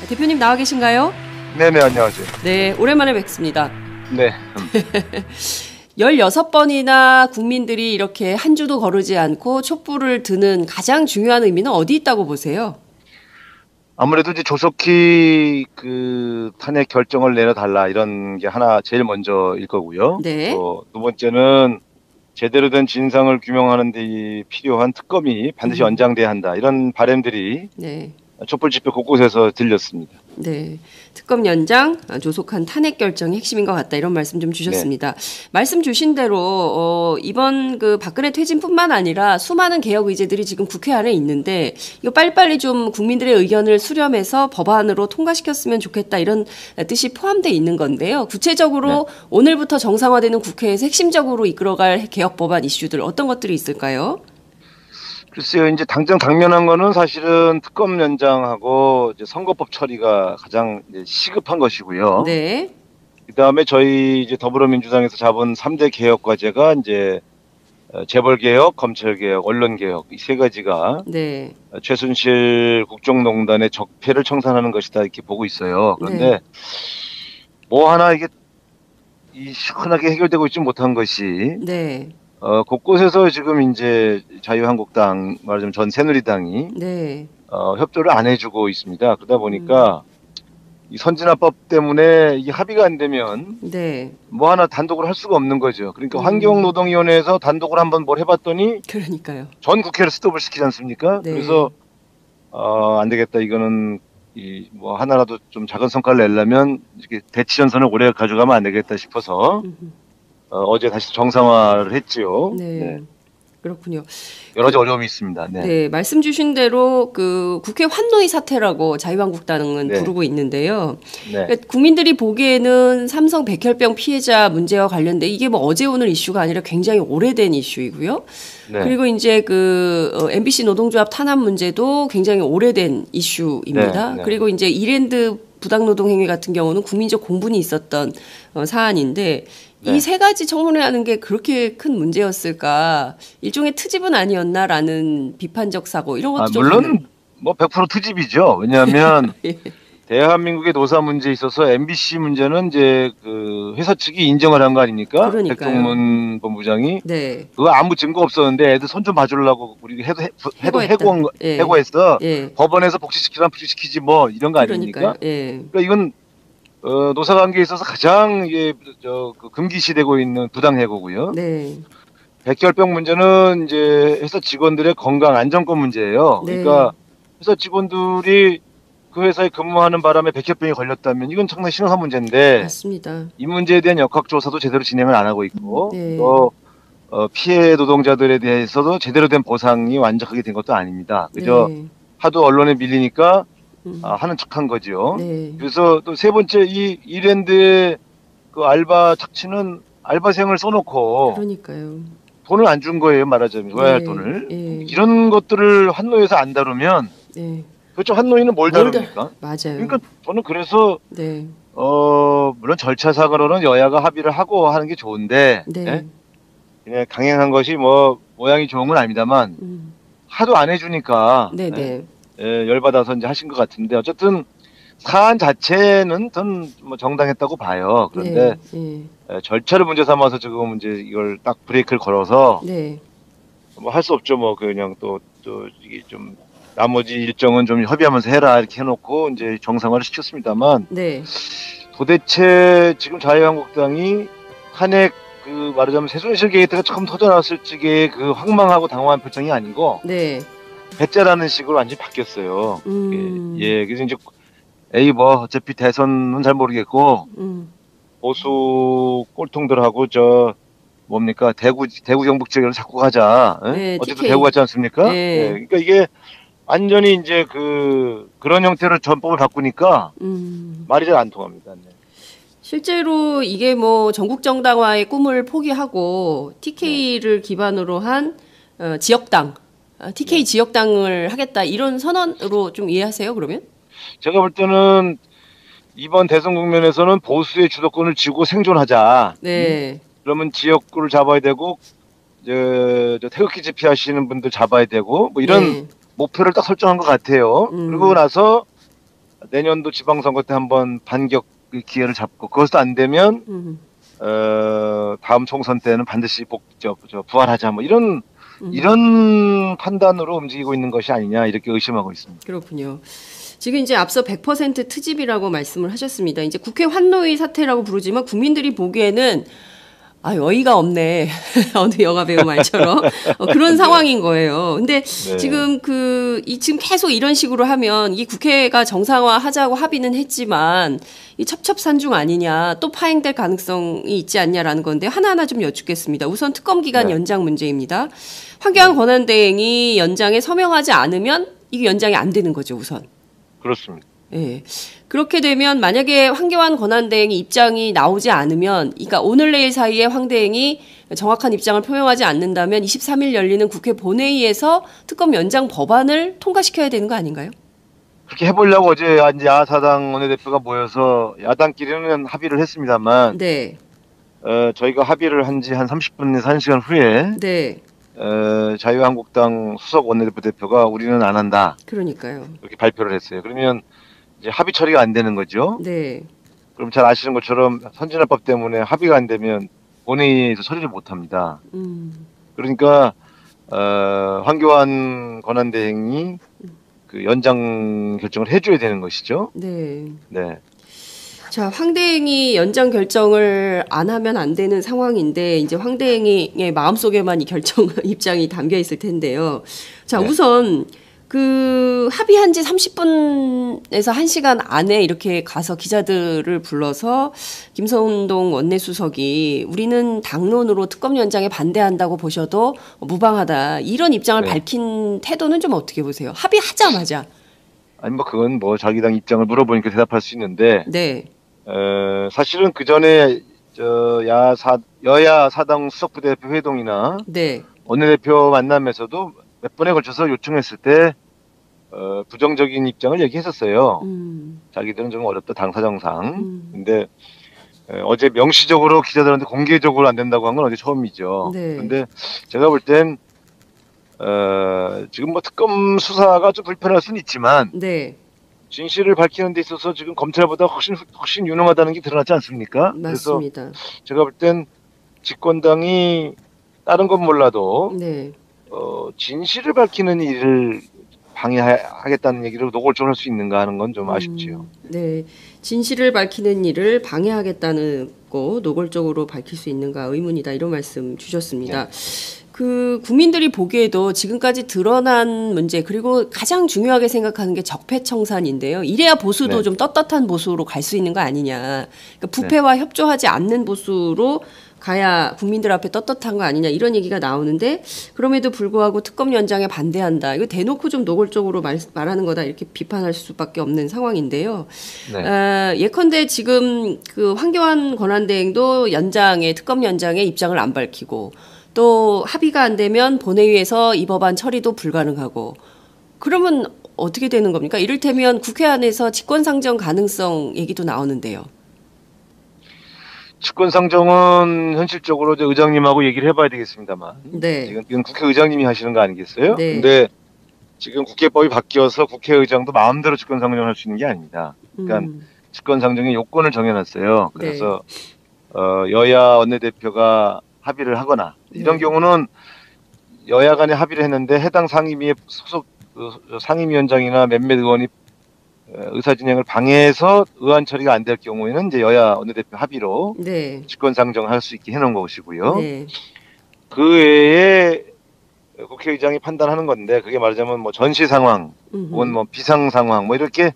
대표님 나와 계신가요? 네네, 안녕하세요. 네, 오랜만에 뵙습니다. 네. 16번이나 국민들이 이렇게 한 주도 거르지 않고 촛불을 드는 가장 중요한 의미는 어디 있다고 보세요? 아무래도 이제 조속히 그 탄핵 결정을 내려달라 이런 게 하나 제일 먼저일 거고요. 네. 또 두 번째는 제대로 된 진상을 규명하는 데 필요한 특검이 반드시 연장돼야 한다. 이런 바람들이 네. 촛불 집회 곳곳에서 들렸습니다. 네. 특검 연장, 조속한 탄핵 결정이 핵심인 것 같다. 이런 말씀 좀 주셨습니다. 말씀 주신 대로, 이번 그 박근혜 퇴진뿐만 아니라 수많은 개혁 의제들이 지금 국회 안에 있는데, 이거 빨리빨리 좀 국민들의 의견을 수렴해서 법안으로 통과시켰으면 좋겠다. 이런 뜻이 포함되어 있는 건데요. 구체적으로 오늘부터 정상화되는 국회에서 핵심적으로 이끌어갈 개혁 법안 이슈들 어떤 것들이 있을까요? 글쎄요, 이제 당장 당면한 거는 사실은 특검 연장하고 이제 선거법 처리가 가장 이제 시급한 것이고요. 네. 그다음에 저희 이제 더불어민주당에서 잡은 3대 개혁 과제가 이제 재벌 개혁, 검찰 개혁, 언론 개혁 이 세 가지가 네. 최순실 국정농단의 적폐를 청산하는 것이다 이렇게 보고 있어요. 그런데 네. 뭐 하나 이게 시원하게 해결되고 있지 못한 것이 네. 곳곳에서 지금 이제 자유한국당 말하자면 전 새누리당이 네. 협조를 안 해주고 있습니다. 그러다 보니까 이 선진화법 때문에 이게 합의가 안 되면 네. 뭐 하나 단독으로 할 수가 없는 거죠. 그러니까 환경노동위원회에서 단독으로 한번 뭘 해봤더니 그러니까요. 전 국회를 스톱을 시키지 않습니까? 네. 그래서 안 되겠다. 이거는 뭐 하나라도 좀 작은 성과를 내려면 이렇게 대치전선을 오래 가져가면 안 되겠다 싶어서 어제 다시 정상화를 했지요. 네. 네. 그렇군요. 여러 가지 어려움이 있습니다. 네. 네, 말씀 주신 대로 그 국회 환노위 사태라고 자유한국당은 네. 부르고 있는데요. 네. 그러니까 국민들이 보기에는 삼성 백혈병 피해자 문제와 관련돼 이게 뭐 어제 오늘 이슈가 아니라 굉장히 오래된 이슈이고요. 네. 그리고 이제 그 MBC 노동조합 탄압 문제도 굉장히 오래된 이슈입니다. 네, 네. 그리고 이제 이랜드 부당노동 행위 같은 경우는 국민적 공분이 있었던 사안인데 네. 이 세 가지 청문회하는 게 그렇게 큰 문제였을까? 일종의 트집은 아니었나라는 비판적 사고 이런 것도 좀 물론 뭐 100% 투집이죠. 왜냐하면 예. 대한민국의 노사 문제에 있어서 MBC 문제는 이제 그 회사 측이 인정을 한 거 아닙니까? 그러니까요. 백종문 본부장이 네. 그거 아무 증거 없었는데 애들 손 좀 봐주려고 우리 해고했다. 예. 해고했어. 예. 법원에서 복지시키라면 복지시키지 뭐 이런 거 그러니까요. 아닙니까? 예. 그러니까 이건 노사 관계에 있어서 가장 이게 그 금기시되고 있는 부당 해고고요. 네. 백혈병 문제는 이제 회사 직원들의 건강 안전권 문제예요. 네. 그러니까 회사 직원들이 그 회사에 근무하는 바람에 백혈병이 걸렸다면 이건 정말 심각한 문제인데 맞습니다. 이 문제에 대한 역학조사도 제대로 진행을 안 하고 있고 네. 또 피해 노동자들에 대해서도 제대로 된 보상이 완벽하게 된 것도 아닙니다. 그저 네. 하도 언론에 밀리니까 하는 척한 거죠. 네. 그래서 또 세 번째 이 이랜드의 그 알바 착취는 알바생을 써놓고 그러니까요. 돈을 안 준 거예요. 말하자면 줘야 할 네. 돈을. 예. 이런 것들을 한노에서 안 다루면 네. 그렇죠. 한노위는 뭘 다룹니까? 맞아요. 그러니까 저는 그래서 네. 물론 절차상으로는 여야가 합의를 하고 하는 게 좋은데 네. 예? 그냥 강행한 것이 뭐 모양이 좋은 건 아닙니다만 하도 안 해주니까 네, 네. 열받아서 이제 하신 것 같은데 어쨌든 사안 자체는 전 뭐 정당했다고 봐요. 그런데 네. 절차를 문제 삼아서 지금 이제 이걸 딱 브레이크를 걸어서 네. 뭐 할 수 없죠. 뭐 그냥 또 이게 좀 나머지 일정은 좀 협의하면서 해라 이렇게 해놓고 이제 정상화를 시켰습니다만 네. 도대체 지금 자유한국당이 탄핵 그 말하자면 최순실 게이트가 처음 터져나왔을 적에 그 황망하고 당황한 표정이 아니고 네. 배째라는 식으로 완전히 바뀌었어요. 예, 그래서 이제 에이 뭐 어차피 대선은 잘 모르겠고 보수 꼴통들하고 저 뭡니까 대구 경북 지역을 자꾸 가자. 네, 어제도 TK. 대구 갔지 않습니까? 네. 예, 그러니까 이게 완전히 이제 그런 형태로 전법을 바꾸니까 말이 잘 안 통합니다. 네. 실제로 이게 뭐 전국 정당화의 꿈을 포기하고 TK를 기반으로 한 지역당, TK 지역당을 하겠다 이런 선언으로 좀 이해하세요? 그러면? 제가 볼 때는 이번 대선 국면에서는 보수의 주도권을 쥐고 생존하자. 네. 그러면 지역구를 잡아야 되고 저 태극기 집회하시는 분들 잡아야 되고 뭐 이런 네. 목표를 딱 설정한 것 같아요. 그리고 나서 내년도 지방선거 때 한번 반격 기회를 잡고 그것도 안 되면 다음 총선 때는 반드시 부활하자 뭐 이런 판단으로 움직이고 있는 것이 아니냐 이렇게 의심하고 있습니다. 그렇군요. 지금 이제 앞서 100% 트집이라고 말씀을 하셨습니다. 이제 국회 환노위 사태라고 부르지만 국민들이 보기에는 어이가 없네. 어느 영화 배우 말처럼. 그런 네. 상황인 거예요. 근데 네. 지금 지금 계속 이런 식으로 하면 이 국회가 정상화 하자고 합의는 했지만 이 첩첩산중 아니냐 또 파행될 가능성이 있지 않냐라는 건데 하나하나 좀 여쭙겠습니다. 우선 특검 기간 네. 연장 문제입니다. 황교안 권한대행이 연장에 서명하지 않으면 이게 연장이 안 되는 거죠, 우선. 그렇습니다. 예. 그렇게 되면 만약에 황교안 권한대행이 입장이 나오지 않으면, 그러니까 오늘 내일 사이에 황 대행이 정확한 입장을 표명하지 않는다면 23일 열리는 국회 본회의에서 특검 연장 법안을 통과시켜야 되는 거 아닌가요? 그렇게 해보려고 어제 야사당 원내대표가 모여서 야당끼리는 합의를 했습니다만, 네. 저희가 합의를 한 지 한 30분에서 1시간 후에, 네. 자유한국당 수석 원내대표가 우리는 안 한다. 그러니까요. 이렇게 발표를 했어요. 그러면 이제 합의 처리가 안 되는 거죠. 네. 그럼 잘 아시는 것처럼 선진화법 때문에 합의가 안 되면 본회의에서 처리를 못 합니다. 그러니까, 황교안 권한대행이 그 연장 결정을 해줘야 되는 것이죠. 네. 네. 자, 황 대행이 연장 결정을 안 하면 안 되는 상황인데 이제 황 대행의 마음속에만 이 결정 입장이 담겨 있을 텐데요. 자, 네. 우선 합의한 지 30분에서 1시간 안에 이렇게 가서 기자들을 불러서 김선동 원내수석이 우리는 당론으로 특검 연장에 반대한다고 보셔도 무방하다. 이런 입장을 네. 밝힌 태도는 좀 어떻게 보세요? 합의하자마자. 아니 뭐 그건 뭐 자기 당 입장을 물어보니까 대답할 수 있는데, 네. 사실은 그 전에 여야 사당 수석부대표 회동이나 네. 원내대표 만남에서도 몇 번에 걸쳐서 요청했을 때 부정적인 입장을 얘기했었어요. 자기들은 좀 어렵다 당사정상. 근데 어제 명시적으로 기자들한테 공개적으로 안 된다고 한 건 어제 처음이죠. 네. 근데 제가 볼 땐 지금 뭐 특검 수사가 좀 불편할 수는 있지만 네. 진실을 밝히는 데 있어서 지금 검찰보다 훨씬 유능하다는 게 드러나지 않습니까? 맞습니다. 그래서 제가 볼 땐 집권당이 다른 건 몰라도 네. 진실을 밝히는 일을 방해하겠다는 얘기를 노골적으로 할 수 있는가 하는 건 좀 아쉽지요. 네. 진실을 밝히는 일을 방해하겠다는 거 노골적으로 밝힐 수 있는가 의문이다 이런 말씀 주셨습니다. 네. 국민들이 보기에도 지금까지 드러난 문제 그리고 가장 중요하게 생각하는 게 적폐청산인데요. 이래야 보수도 네. 좀 떳떳한 보수로 갈 수 있는 거 아니냐. 그러니까 부패와 협조하지 않는 보수로 가야 국민들 앞에 떳떳한 거 아니냐 이런 얘기가 나오는데 그럼에도 불구하고 특검 연장에 반대한다. 이거 대놓고 좀 노골적으로 말하는 거다 이렇게 비판할 수밖에 없는 상황인데요. 네. 예컨대 지금 황교안 권한대행도 특검 연장에 입장을 안 밝히고 또 합의가 안 되면 본회의에서 이 법안 처리도 불가능하고 그러면 어떻게 되는 겁니까? 이를테면 국회 안에서 직권상정 가능성 얘기도 나오는데요. 직권상정은 현실적으로 이제 의장님하고 얘기를 해봐야 되겠습니다만, 네. 이건 국회의장님이 하시는 거 아니겠어요? 네. 근데 지금 국회법이 바뀌어서 국회의장도 마음대로 직권상정을 할 수 있는 게 아닙니다. 그러니까 직권상정의 요건을 정해놨어요. 그래서 여야 원내대표가 합의를 하거나 이런 경우는 여야 간에 합의를 했는데 해당 상임위의 소속 상임위원장이나 몇몇 의원이 의사 진행을 방해해서 의안 처리가 안 될 경우에는 이제 여야 원내대표 합의로 네. 직권상정할 수 있게 해놓은 것이고요. 네. 그 외에 국회의장이 판단하는 건데 그게 말하자면 뭐 전시 상황, 혹은 뭐 비상 상황, 뭐 이렇게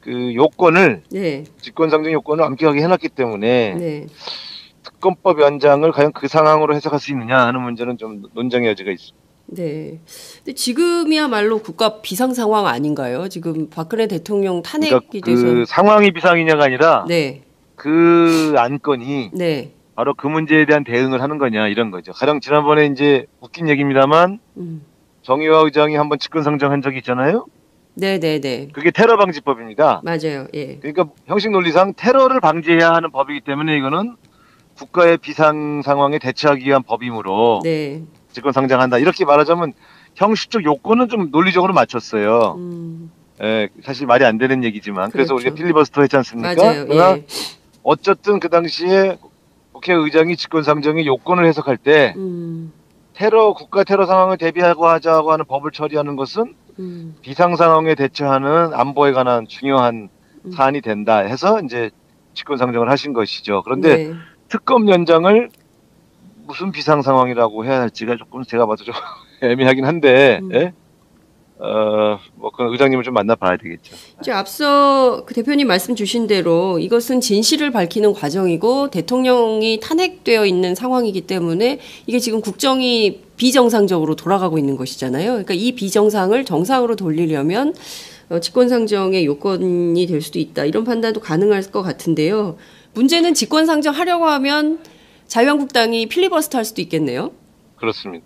그 요건을 네. 직권상정 요건을 엄격하게 해놨기 때문에 네. 특검법 연장을 과연 그 상황으로 해석할 수 있느냐 하는 문제는 좀 논쟁의 여지가 있습니다. 네. 근데 지금이야말로 국가 비상 상황 아닌가요? 지금 박근혜 대통령 탄핵이 그러니까 돼서 그 상황이 비상이냐가 아니라 네. 그 안건이 네. 바로 그 문제에 대한 대응을 하는 거냐 이런 거죠. 가령 지난번에 이제 웃긴 얘기입니다만 정의화 의장이 한번 직권상정한 적이 있잖아요. 네네네. 그게 테러 방지법입니다. 맞아요. 예. 그러니까 형식 논리상 테러를 방지해야 하는 법이기 때문에 이거는 국가의 비상 상황에 대처하기 위한 법이므로 네. 직권상정한다. 이렇게 말하자면 형식적 요건은 좀 논리적으로 맞췄어요. 사실 말이 안 되는 얘기지만 그래서 그렇죠. 우리가 필리버스터 했지 않습니까? 맞아요. 그러나 예. 어쨌든 그 당시에 국회의장이 직권상정의 요건을 해석할 때 국가 테러 상황을 대비하고 하자고 하는 법을 처리하는 것은 비상 상황에 대처하는 안보에 관한 중요한 사안이 된다 해서 이제 직권상정을 하신 것이죠. 그런데 네. 특검 연장을 무슨 비상 상황이라고 해야 할지가 조금 제가 봐도 좀 애매하긴 한데, 예? 뭐, 그 의장님을 좀 만나봐야 되겠죠. 이제 앞서 그 대표님 말씀 주신 대로 이것은 진실을 밝히는 과정이고 대통령이 탄핵되어 있는 상황이기 때문에 이게 지금 국정이 비정상적으로 돌아가고 있는 것이잖아요. 그러니까 이 비정상을 정상으로 돌리려면 직권상정의 요건이 될 수도 있다. 이런 판단도 가능할 것 같은데요. 문제는 직권상정 하려고 하면 자유한국당이 필리버스터 할 수도 있겠네요. 그렇습니다.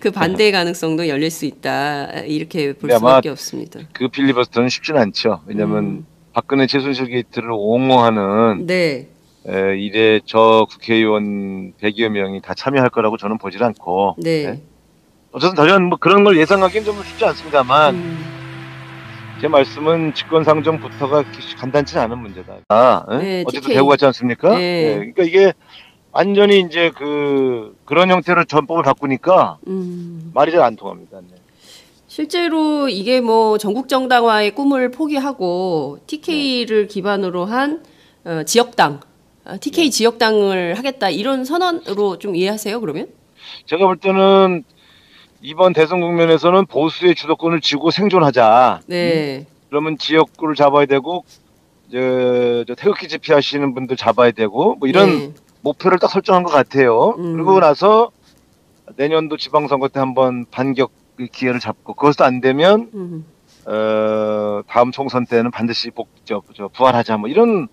그 반대의 가능성도 열릴 수 있다. 이렇게 볼 수밖에 없습니다. 그 필리버스터는 쉽진 않죠. 왜냐하면 박근혜 최순실 게이트를 옹호하는 네. 이래 저 국회의원 100여 명이 다 참여할 거라고 저는 보질 않고. 네. 어쨌든 다른 뭐 그런 걸 예상하기는 좀 쉽지 않습니다만 제 말씀은 직권상정부터가 간단치 않은 문제다. 네, 어제도 배우 같지 않습니까? 네. 그러니까 이게 완전히 이제 그런 형태로 전법을 바꾸니까 말이 잘 안 통합니다. 네. 실제로 이게 뭐 전국 정당화의 꿈을 포기하고 TK를 기반으로 한 지역당, TK 지역당을 하겠다 이런 선언으로 좀 이해하세요? 그러면? 제가 볼 때는 이번 대선 국면에서는 보수의 주도권을 쥐고 생존하자. 네. 그러면 지역구를 잡아야 되고 저 태극기 집회하시는 분들 잡아야 되고 뭐 이런 목표를 딱 설정한 것 같아요. 그리고 나서 내년도 지방선거 때 한번 반격 기회를 잡고 그것도 안 되면 다음 총선 때는 반드시 부활하자 뭐 이런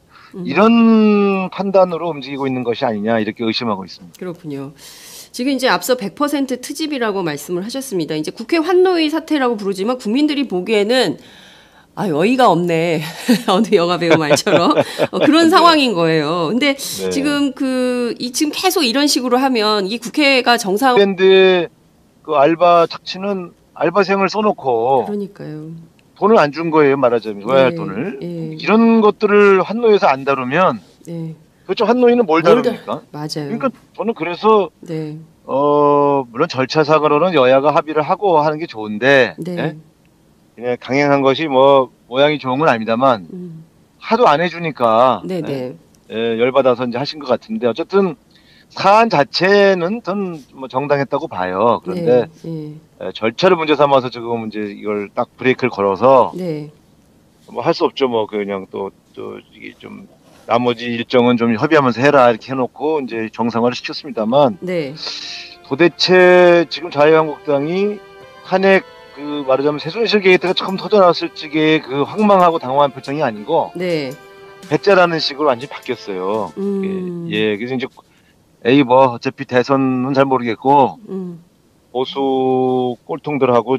판단으로 움직이고 있는 것이 아니냐 이렇게 의심하고 있습니다. 그렇군요. 지금 이제 앞서 100% 트집이라고 말씀을 하셨습니다. 이제 국회 환노위 사태라고 부르지만 국민들이 보기에는 어이가 없네. 어느 영화 배우 말처럼. 그런 상황인 거예요. 근데 지금 지금 계속 이런 식으로 하면 이 국회가 정상. 그런데 그 알바 착취는 알바생을 써놓고. 그러니까요. 돈을 안 준 거예요, 말하자면. 줘야 할 돈을. 이런 것들을 환노위에서 안 다루면. 그렇죠. 환노위는 뭘 다룹니까? 맞아요. 그러니까 저는 그래서. 네. 물론 절차상으로는 여야가 합의를 하고 하는 게 좋은데. 네? 그냥 강행한 것이 뭐 모양이 좋은 건 아닙니다만 하도 안 해주니까 열받아서 이제 하신 것 같은데 어쨌든 사안 자체는 전 뭐 정당했다고 봐요. 그런데 절차를 문제 삼아서 지금 이제 이걸 딱 브레이크를 걸어서 뭐 할 수 없죠. 뭐 그냥 또 이게 좀 나머지 일정은 좀 협의하면서 해라 이렇게 해놓고 이제 정상화를 시켰습니다만 도대체 지금 자유한국당이 탄핵 말하자면 최순실 게이트가 처음 터져나왔을 적에 그 황망하고 당황한 표정이 아니고 배째라는 식으로 완전히 바뀌었어요. 그래서 이제 뭐 어차피 대선은 잘 모르겠고 보수 꼴통들하고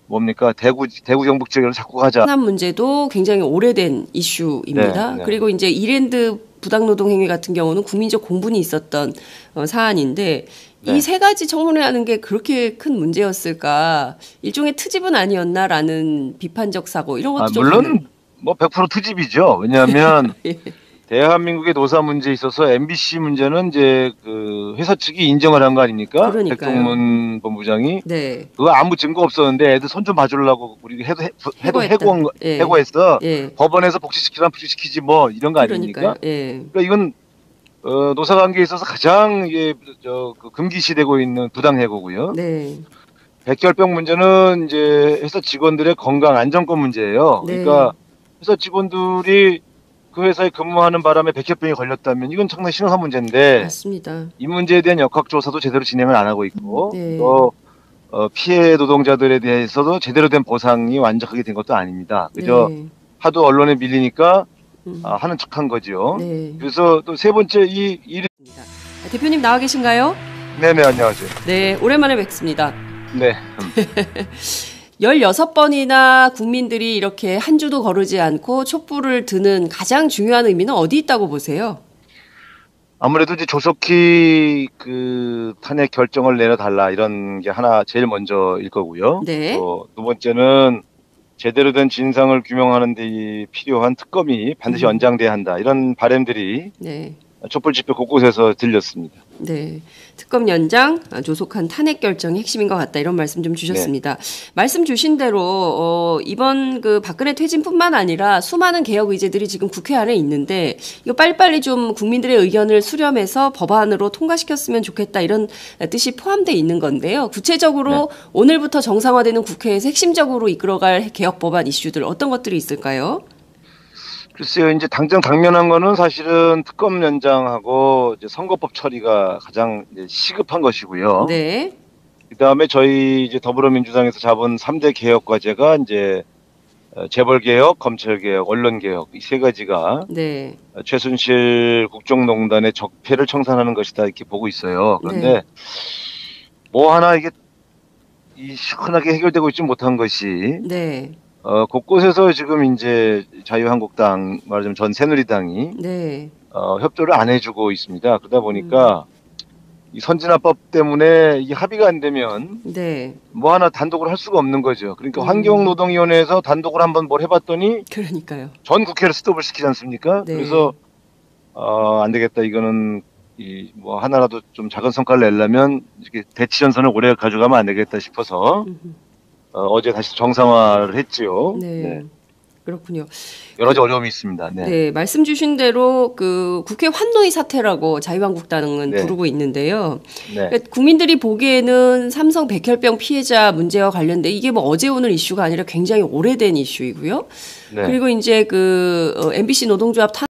뭡니까 대구 경북 지역을 자꾸 가자. 하남 문제도 굉장히 오래된 이슈입니다. 그리고 이제 이랜드 부당노동 행위 같은 경우는 국민적 공분이 있었던 사안인데 이 세 가지 청문회하는 게 그렇게 큰 문제였을까? 일종의 트집은 아니었나라는 비판적 사고 이런 것도 좀 물론 뭐 100% 트집이죠. 왜냐하면 대한민국의 노사 문제에 있어서 MBC 문제는 이제 그 회사 측이 인정을 한 거 아닙니까? 백동문 본부장이 그거 아무 증거 없었는데 애들 손 좀 봐주려고 우리 해고했어. 법원에서 복지시키라면 복지시키지 뭐 이런 거 아닙니까? 그러니까 이건 노사관계에 있어서 가장 이게 금기시되고 있는 부당해고고요. 백혈병 문제는 이제 회사 직원들의 건강 안전권 문제예요. 그러니까 회사 직원들이 그 회사에 근무하는 바람에 백혈병이 걸렸다면 이건 상당히 심각한 문제인데 맞습니다. 이 문제에 대한 역학조사도 제대로 진행을 안 하고 있고 또 피해 노동자들에 대해서도 제대로 된 보상이 완벽하게 된 것도 아닙니다. 그저 하도 언론에 밀리니까 하는 척한 거죠. 그래서 또 세 번째 이 대표님 나와 계신가요? 네네 안녕하세요. 네 오랜만에 뵙습니다. 네. 16번이나 국민들이 이렇게 한 주도 거르지 않고 촛불을 드는 가장 중요한 의미는 어디 있다고 보세요? 아무래도 이제 조속히 그 탄핵 결정을 내려달라 이런 게 하나 제일 먼저일 거고요. 또 두 번째는 제대로 된 진상을 규명하는 데 필요한 특검이 반드시 연장돼야 한다. 이런 바람들이 네. 촛불 집회 곳곳에서 들렸습니다. 네. 특검 연장, 조속한 탄핵 결정이 핵심인 것 같다. 이런 말씀 좀 주셨습니다. 네. 말씀 주신 대로 이번 그 박근혜 퇴진뿐만 아니라 수많은 개혁 의제들이 지금 국회 안에 있는데 이거 빨리빨리 좀 국민들의 의견을 수렴해서 법안으로 통과시켰으면 좋겠다. 이런 뜻이 포함되어 있는 건데요. 구체적으로 네. 오늘부터 정상화되는 국회에서 핵심적으로 이끌어갈 개혁 법안 이슈들 어떤 것들이 있을까요? 글쎄요, 이제 당면한 거는 사실은 특검 연장하고 이제 선거법 처리가 가장 이제 시급한 것이고요. 네. 그 다음에 저희 이제 더불어민주당에서 잡은 3대 개혁 과제가 이제 재벌개혁, 검찰개혁, 언론개혁 이 세 가지가 네. 최순실 국정농단의 적폐를 청산하는 것이다 이렇게 보고 있어요. 그런데 네. 뭐 하나 이게 시원하게 해결되고 있지 못한 것이 네. 곳곳에서 지금 이제 자유한국당 말하자면 전 새누리당이 네. 협조를 안 해주고 있습니다. 그러다 보니까 이 선진화법 때문에 이게 합의가 안 되면 네. 뭐 하나 단독으로 할 수가 없는 거죠. 그러니까 환경노동위원회에서 단독으로 한번 뭘 해봤더니 그러니까요. 전 국회를 스톱을 시키지 않습니까? 네. 그래서 안 되겠다. 이거는 뭐 하나라도 좀 작은 성과를 내려면 이렇게 대치전선을 오래 가져가면 안 되겠다 싶어서. 어제 다시 정상화를 했지요. 네. 네. 그렇군요. 여러 가지 어려움이 있습니다. 네. 네. 말씀 주신 대로 그 국회 환노위 사태라고 자유한국당은 네. 부르고 있는데요. 네. 그러니까 국민들이 보기에는 삼성 백혈병 피해자 문제와 관련돼 이게 뭐 어제 오늘 이슈가 아니라 굉장히 오래된 이슈이고요. 네. 그리고 이제 그 MBC 노동조합